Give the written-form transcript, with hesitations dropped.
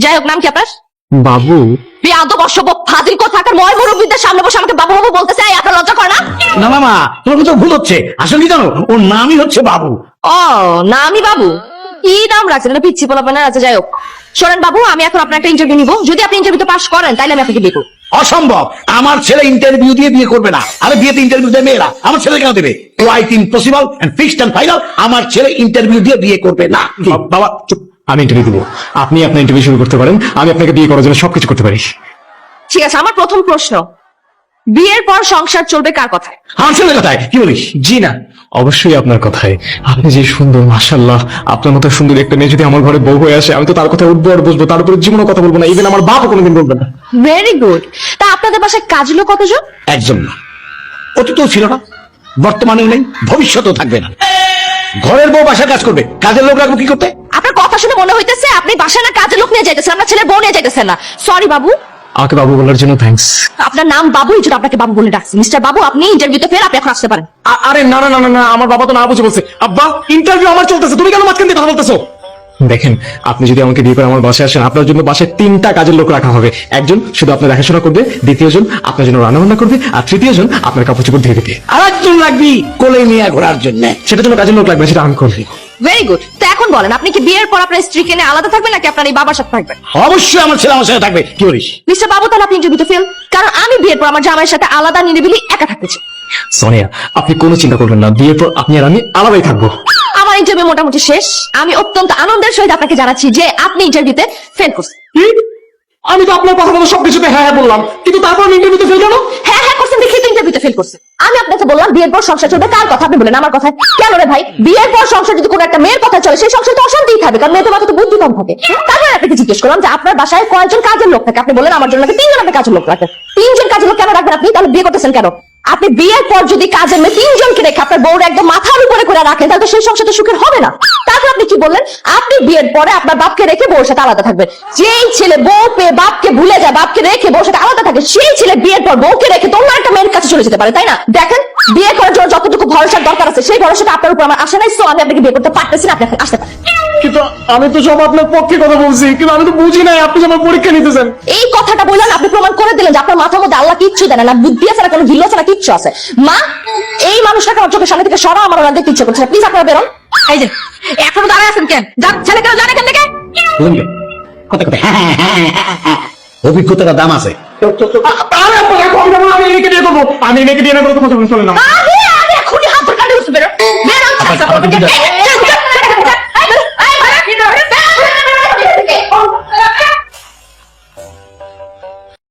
যাই হোক, নাম কি আপনার? বাবু। বেয়াদব অসভ্য ফাজিল কোথাকার ময় মুরব্বিদের সামনে বসে আমাকে বাবু বাবু বলতেছে, এই আপনার লজ্জা করে না? না মামা, তোমার তো ভুল হচ্ছে। আসলে কি জানো, ওর নামই হচ্ছে বাবু। ও, নামই বাবু? কি নাম রাখছেন, এটা পিচ্ছি পোলাপা না? আচ্ছা যাই হোক, শোনেন বাবু, আমি এখন আপনার একটা ইন্টারভিউ নিব। যদি আপনি ইন্টারভিউতে পাস করেন তাহলে আমি আপনাকে বিয়ে করবো। অসম্ভব, আমার ছেলে ইন্টারভিউ দিয়ে বিয়ে করবে না। আরে বিয়েতে ইন্টারভিউ দেয় মেয়েরা, আমার ছেলে কেন দেবে? Quite impossible and fixed and final, আমার ছেলে ইন্টারভিউ দিয়ে বিয়ে করবে না। বাবা চুপ, আমি ইন্টারভিউ দেবো। আপনি আপনার ইন্টারভিউ শুরু করতে পারেন, আমি আপনাকে বিয়ে করার জন্য সবকিছু করতে পারি। ঠিক আছে, আমার প্রথম প্রশ্ন, বিয়ের পর সংসার চলবে কার কথায়? আমার ছেলের কথায় কি বলিস? জি না, অবশ্যই আপনার কথাই। আপনি যে সুন্দর, মাশাআল্লাহ, আপনার মতো সুন্দর একটা মেয়ে যদি আমার ঘরে বউ হয়ে আসে, আমি তো তার কথা উঠবো আর বসবো, তার উপরে জীবনও কথা বলবো না, ইভেন আমার বাপও কোনোদিন বলবে না। Very good. তা আপনাদের বাসায় কাজের লোক কতজন? একজন না, অতীতও ছিল না, বর্তমানেও নেই, ভবিষ্যতেও থাকবে না। ঘরের বউ বাসার কাজ করবে, কাজের লোক রাখবো কি করতে? আপনার কথা শুনে মনে হইতেছে আপনি বাসায় না কাজের লোক নিয়ে যাইতেছেন, আপনার ছেলে বউ নিয়ে যাইতেছেন না। সরি বাবু। আমাকে বাবু বলার জন্য থ্যাঙ্কস। আপনার নাম বাবু, এই জন্য আপনাকে বাবু বলে ডাকছি। মিস্টার বাবু, আপনি ইন্টারভিউতে ফেল, আপনি এখন আসতে পারেন। আরে না না না না না, আমার বাবা তো না বুঝে বলছে। আব্বা, ইন্টারভিউ আমার চলতেছে, তুমি কেন মাঝখান দিয়ে কথা বলতেছো? দেখেন, আপনি যদি আমাকে বিয়ে করে আমার বাসায় আসেন, আপনার জন্য বাসায় 3টা কাজের লোক রাখা হবে। একজন শুধু আপনার দেখাশোনা করবে, দ্বিতীয়জন আপনার জন্য রান্না বান্না করবে, আর তৃতীয়জন আপনার কাপড় চোপড় ধুয়ে দেবে। আর একজন রাখবি কোলে নিয়ে ঘোরার জন্য। সেটার জন্য কাজের লোক লাগবে, সেটা আমি করবি। Very good. তো এখন বলেন, আপনি কি বিয়ের পর আপনার স্ত্রীকে নিয়ে আলাদা থাকবেন নাকি আপনার এই বাবার সাথে থাকবেন? অবশ্যই আমার ছেলে আমার সাথে থাকবে, কি বলিস? মিস্টার বাবু, তাহলে আপনি ইন্টারভিউতে ফেল, কারণ আমি বিয়ের পর আমার জামাইয়ের সাথে আলাদা নিরিবিলি একা থাকতে চাই। সোনিয়া, আপনি কোনো চিন্তা করবেন না, বিয়ের পর আপনি আর আমি আলাদাই থাকবো। আমার ইন্টারভিউ মোটামুটি শেষ। আমি অত্যন্ত আনন্দের সহিত আপনাকে জানাচ্ছি যে আপনি ইন্টারভিউতে ফেল করছেন। কি? আমি তো আপনার কথা মতো সবকিছুতে হ্যাঁ হ্যাঁ বললাম, কিন্তু তারপর আমি ইন্টারভিউতে ফেল কেন? হ্যাঁ হ্যাঁ করছেন দেখি তো ইন্টারভিউতে ফেল করছেন। আমি আপনাকে বললাম বিয়ের পর সংসার চলবে কার কথা, আপনি বলেন আমার কথা। কেন রে ভাই, বিয়ের পর সংসার যদি কোনো একটা মেয়ের কথা চলে, সেই সংসার তো অশান্তিই থাকবে, কারণ মেয়েদের মাথায় তো বুদ্ধি কম থাকে। তারপর আপনাকে জিজ্ঞেস করলাম যে আপনার বাসায় কয়জন কাজের লোক থাকে, আপনি বলেন আমার জন্য নাকি 3জন আপনি কাজের লোক রাখেন। 3জন কাজের লোক কেন রাখবেন আপনি? তাহলে বিয়ে করতেছেন কেন? আপনি বিয়ের পর যদি কাজের মেয়ে 3জনকে রেখে আপনার বউরা একদম মাথার উপরে করে রাখেন, তাহলে তো সেই সংসার তো সুখের হবে না। তারপর আপনি কি বললেন? আপনি বিয়ের পরে আপনার বাপকে রেখে বউর সাথে আলাদা থাকবেন। যেই ছেলে বউ পেয়ে বাপকে ভুলে যায়, বাপকে রেখে বউর সাথে আলাদা থাকে, সেই ছেলে বিয়ের পর বউকে রেখে তো অন্য একটা মেয়ের কাছে চলে যেতে পারে, তাই না? দেখেন, বিয়ে করার জন্য যতটুকু ভরসার দরকার আছে, সেই ভরসাটা আপনার উপর আমার আসে নাই, সো আমি আপনাকে বিয়ে করতে পারতেছি না, আপনি এখন আসতে পারেন। কিন্তু আমি তো সব আপনার পক্ষে কথা বলছি, কিন্তু আমি তো বুঝি নাই আপনি আমার পরীক্ষা নিতেছেন। এই কথাটা বললেন, আপনি প্রমাণ করে দিলেন যে আপনার মাথার মধ্যে আল্লাহ কিচ্ছু দেন না, বুদ্ধি আছে না, কোনো ঝিল্লো আছে না, কিচ্ছু আছে। মা, এই মানুষটাকে আমার চোখের সামনে থেকে সরা, আমার ওনার দেখতে ইচ্ছে করছে, প্লিজ আপনারা বেরোন। এই যে এখনো দাঁড়ায় আছেন কেন? যান, ছেলে কেন জানে এখান থেকে? কথা কথা অভিজ্ঞতার দাম আছে। আরে আপা, রাখো, আমি মেয়েকে বিয়ে করবো, আমি মেয়েকে বিয়ে না করে তোমার চলেন না। আরে আরে এখনই হাত ধরে কাটে উঠছে, বেরোন বেরোন।